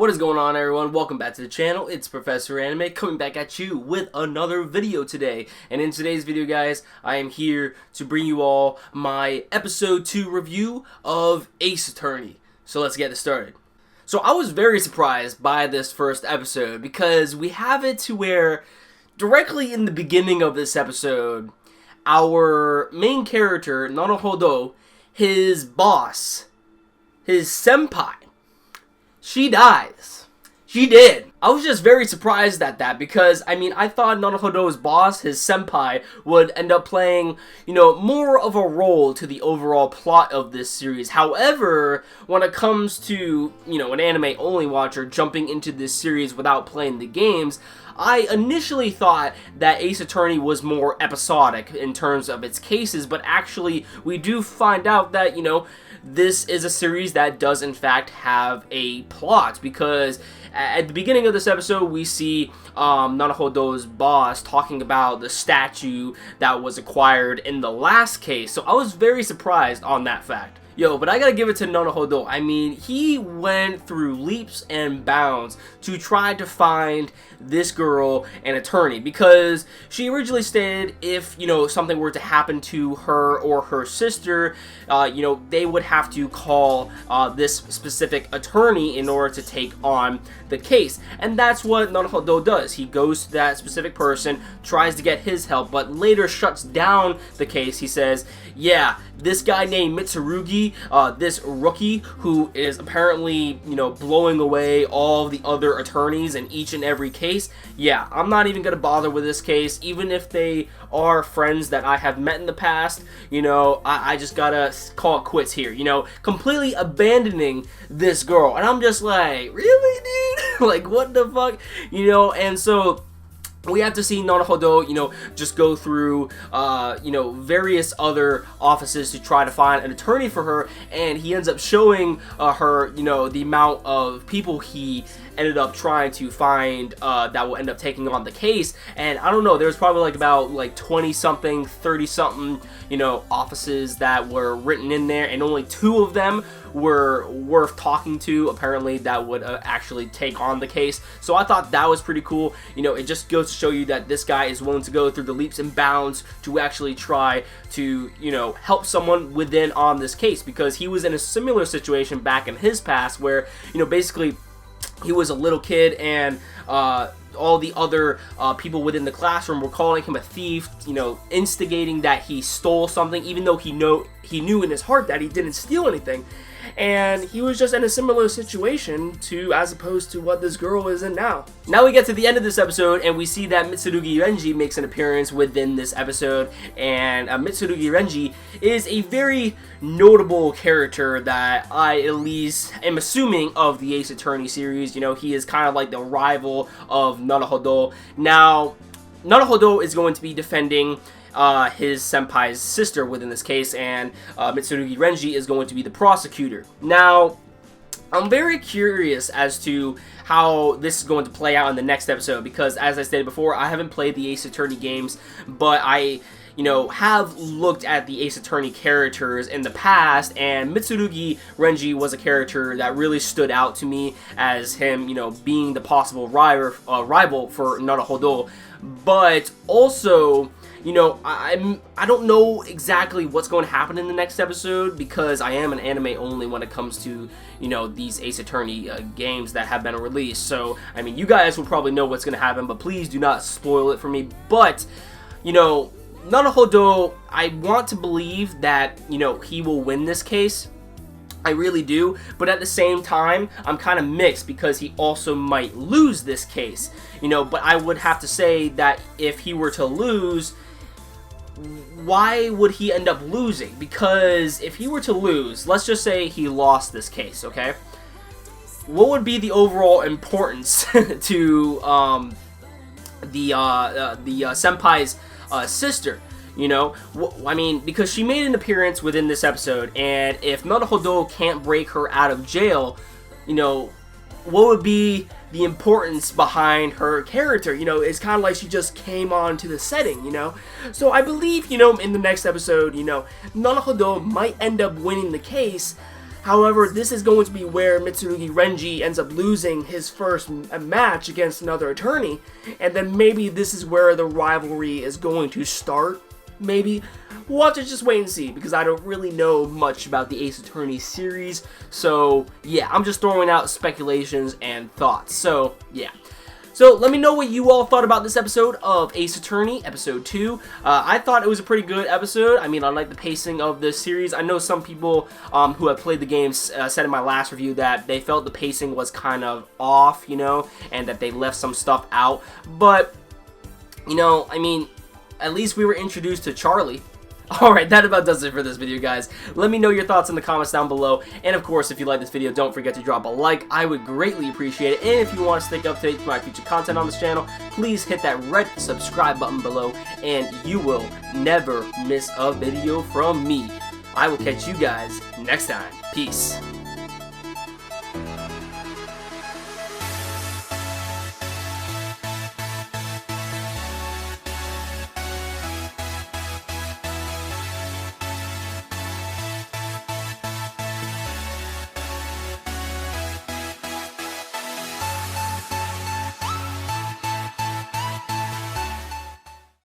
What is going on, everyone? Welcome back to the channel. It's Professor Anime coming back at you with another video today. And in today's video, guys, I am here to bring you all my episode 2 review of Ace Attorney. So let's get it started. So I was very surprised by this first episode because we have it to where directly in the beginning of this episode, our main character, Naruhodo, his boss, his senpai, she dies. She did. I was just very surprised at that because, I thought Naruhodo's boss, his senpai, would end up playing, more of a role to the overall plot of this series. However, when it comes to, an anime-only watcher jumping into this series without playing the games, I initially thought that Ace Attorney was more episodic in terms of its cases, but actually we do find out that, this is a series that does in fact have a plot, because at the beginning of this episode we see Naruhodo's boss talking about the statue that was acquired in the last case, so I was very surprised on that fact. Yo, but I gotta give it to Naruhodo. He went through leaps and bounds to try to find this girl an attorney, because she originally stated if, something were to happen to her or her sister, they would have to call this specific attorney in order to take on the case. And that's what Naruhodo does. He goes to that specific person, tries to get his help, but later shuts down the case. He says, yeah, this guy named Mitsurugi, this rookie who is apparently, blowing away all the other attorneys in each and every case, yeah, I'm not even going to bother with this case, even if they are friends that I have met in the past. I just gotta call it quits here, completely abandoning this girl. And I'm just like, really, dude? Like, what the fuck? And so we have to see Naruhodo, just go through, various other offices to try to find an attorney for her, and he ends up showing her, the amount of people he ended up trying to find that will end up taking on the case. And I don't know, there's probably about 20-something, 30-something, offices that were written in there, and only 2 of them were worth talking to, apparently, that would actually take on the case. So I thought that was pretty cool. It just goes to show you that this guy is willing to go through the leaps and bounds to actually try to, help someone within on this case, because he was in a similar situation back in his past where, basically he was a little kid, and all the other people within the classroom were calling him a thief, instigating that he stole something, even though he knew in his heart that he didn't steal anything. And he was just in a similar situation as opposed to what this girl is in now. Now we get to the end of this episode, and we see that Mitsurugi Renji makes an appearance within this episode. And Mitsurugi Renji is a very notable character that I at least am assuming of the Ace Attorney series. He is kind of like the rival of Naruhodo. Now, Naruhodo is going to be defending his senpai's sister within this case, and Mitsurugi Renji is going to be the prosecutor. Now, I'm very curious as to how this is going to play out in the next episode, because as I stated before, I haven't played the Ace Attorney games, but I have looked at the Ace Attorney characters in the past, and Mitsurugi Renji was a character that really stood out to me as him, being the possible rival for Naruhodo. But also, I don't know exactly what's going to happen in the next episode, because I am an anime only when it comes to, these Ace Attorney games that have been released. So, you guys will probably know what's going to happen, but please do not spoil it for me. But, Naruhodo, I want to believe that, he will win this case. I really do, but at the same time, I'm kind of mixed, because he also might lose this case, but I would have to say that if he were to lose, why would he end up losing? Because if he were to lose, let's just say he lost this case, okay? What would be the overall importance to the senpai's sister? Because she made an appearance within this episode, and if Naruhodo can't break her out of jail, what would be the importance behind her character? It's kind of like she just came on to the setting, So I believe, in the next episode, Naruhodo might end up winning the case. However, this is going to be where Mitsurugi Renji ends up losing his first match against another attorney, and then maybe this is where the rivalry is going to start, maybe. We'll have to just wait and see, because I don't really know much about the Ace Attorney series, so yeah, I'm just throwing out speculations and thoughts, so yeah. So let me know what you all thought about this episode of Ace Attorney, episode 2. I thought it was a pretty good episode. I mean, I like the pacing of this series. I know some people who have played the games said in my last review that they felt the pacing was kind of off, you know, and that they left some stuff out. But, you know, I mean, at least we were introduced to Charlie. Alright, that about does it for this video, guys. Let me know your thoughts in the comments down below. And of course, if you like this video, don't forget to drop a like. I would greatly appreciate it. And if you want to stay up to date with my future content on this channel, please hit that red subscribe button below. And you will never miss a video from me. I will catch you guys next time. Peace.